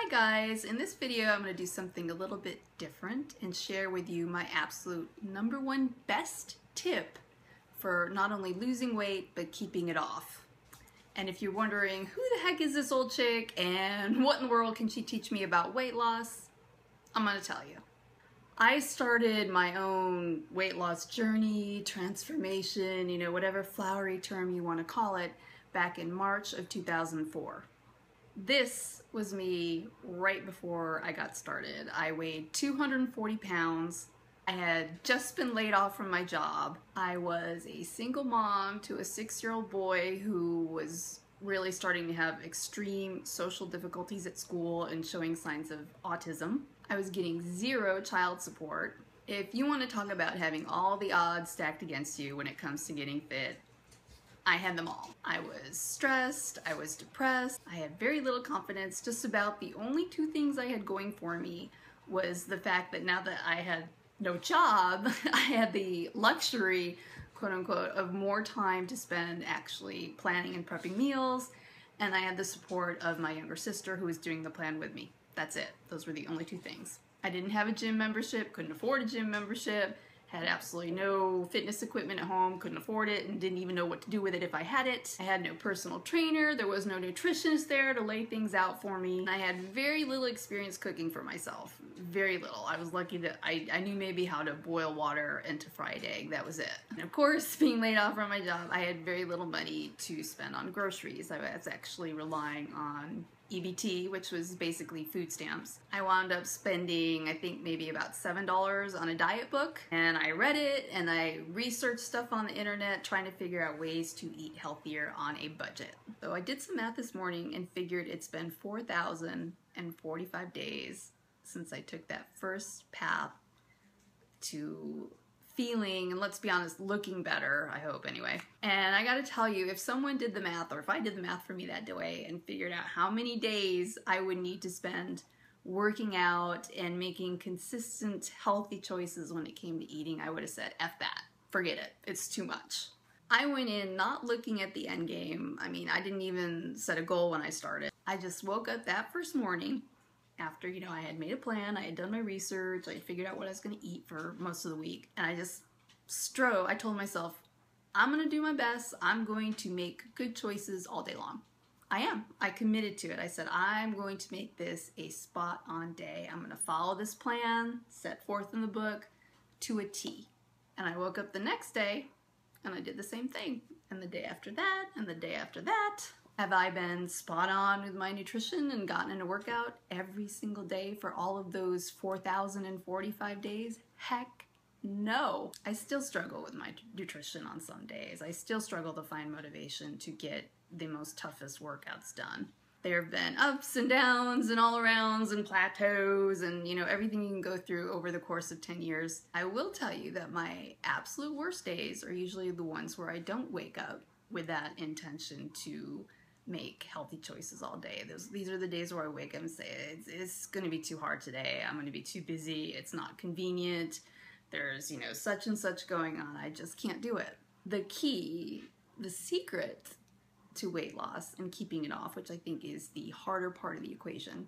Hi guys, in this video I'm going to do something a little bit different and share with you my absolute #1 best tip for not only losing weight but keeping it off. And if you're wondering who the heck is this old chick and what in the world can she teach me about weight loss, I'm going to tell you. I started my own weight loss journey, transformation, whatever flowery term you want to call it, back in March of 2004. This was me right before I got started. I weighed 240 pounds. I had just been laid off from my job. I was a single mom to a 6-year-old boy who was really starting to have extreme social difficulties at school and showing signs of autism. I was getting 0 child support. If you want to talk about having all the odds stacked against you when it comes to getting fit, I had them all. I was stressed, I was depressed, I had very little confidence. Just about the only 2 things I had going for me was the fact that now that I had no job, I had the luxury, quote unquote, of more time to spend actually planning and prepping meals, and I had the support of my younger sister who was doing the plan with me. That's it. Those were the only 2 things. I didn't have a gym membership, couldn't afford a gym membership, had absolutely no fitness equipment at home, couldn't afford it, and didn't even know what to do with it if I had it. I had no personal trainer, there was no nutritionist there to lay things out for me. I had very little experience cooking for myself. Very little. I was lucky that I knew maybe how to boil water and to fry an egg. That was it. And of course, being laid off from my job, I had very little money to spend on groceries. I was actually relying on EBT, which was basically food stamps. I wound up spending, I think, maybe about $7 on a diet book, and I read it and I researched stuff on the internet trying to figure out ways to eat healthier on a budget. So I did some math this morning and figured it's been 4,045 days since I took that first path to feeling, and let's be honest, looking better, I hope anyway. And I gotta tell you, if someone did the math, or if I did the math for me that day and figured out how many days I would need to spend working out and making consistent healthy choices when it came to eating, I would have said, F that, forget it, it's too much. I went in not looking at the end game. I mean, I didn't even set a goal when I started. I just woke up that first morning after, I had made a plan, I had done my research, I had figured out what I was going to eat for most of the week, and I just I told myself, I'm going to do my best, I'm going to make good choices all day long. I am. I committed to it. I said, I'm going to make this a spot-on day. I'm going to follow this plan, set forth in the book, to a T. And I woke up the next day, and I did the same thing. And the day after that, and the day after that. Have I been spot on with my nutrition and gotten in a workout every single day for all of those 4,045 days? Heck no. I still struggle with my nutrition on some days. I still struggle to find motivation to get the most toughest workouts done. There have been ups and downs and all arounds and plateaus and everything you can go through over the course of 10 years. I will tell you that my absolute worst days are usually the ones where I don't wake up with that intention to make healthy choices all day. These are the days where I wake up and say, it's going to be too hard today, I'm going to be too busy, it's not convenient, there's, such and such going on, I just can't do it. The key, the secret to weight loss and keeping it off, which I think is the harder part of the equation,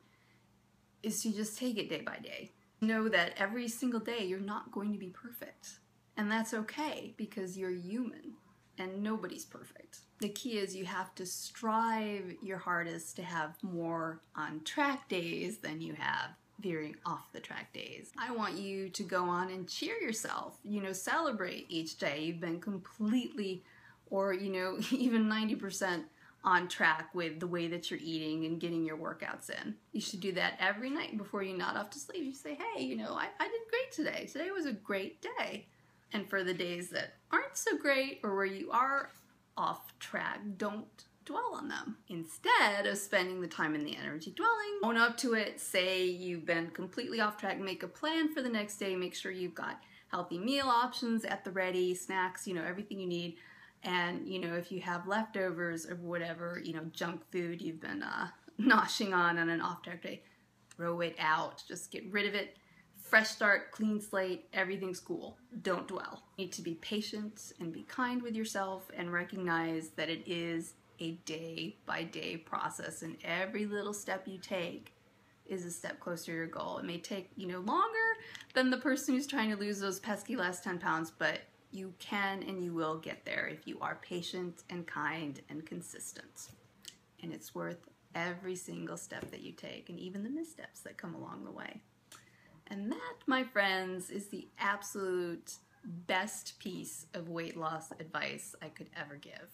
is to just take it day by day. Know that every single day you're not going to be perfect. And that's okay, because you're human. And nobody's perfect. The key is you have to strive your hardest to have more on-track days than you have veering off the track days. I want you to go on and cheer yourself, celebrate each day you've been completely, or even 90% on track with the way that you're eating and getting your workouts in. You should do that every night before you nod off to sleep. You say, hey, I did great today. Today was a great day. And for the days that aren't so great or where you are off track, don't dwell on them. Instead of spending the time and the energy dwelling, own up to it, say you've been completely off track, make a plan for the next day, make sure you've got healthy meal options at the ready, snacks, everything you need. And, if you have leftovers or whatever, junk food you've been noshing on an off track day, throw it out, just get rid of it. Fresh start, clean slate, everything's cool. Don't dwell. You need to be patient and be kind with yourself and recognize that it is a day-by-day process, and every little step you take is a step closer to your goal. It may take, you know, longer than the person who's trying to lose those pesky last 10 pounds, but you can and you will get there if you are patient and kind and consistent. And it's worth every single step that you take, and even the missteps that come along the way. And that, my friends, is the absolute best piece of weight loss advice I could ever give.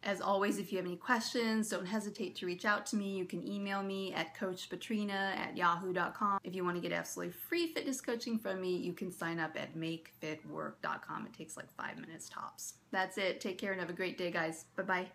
As always, if you have any questions, don't hesitate to reach out to me. You can email me at coachpetrina@yahoo.com. If you want to get absolutely free fitness coaching from me, you can sign up at makefitwork.com. It takes like 5 minutes tops. That's it. Take care and have a great day, guys. Bye-bye.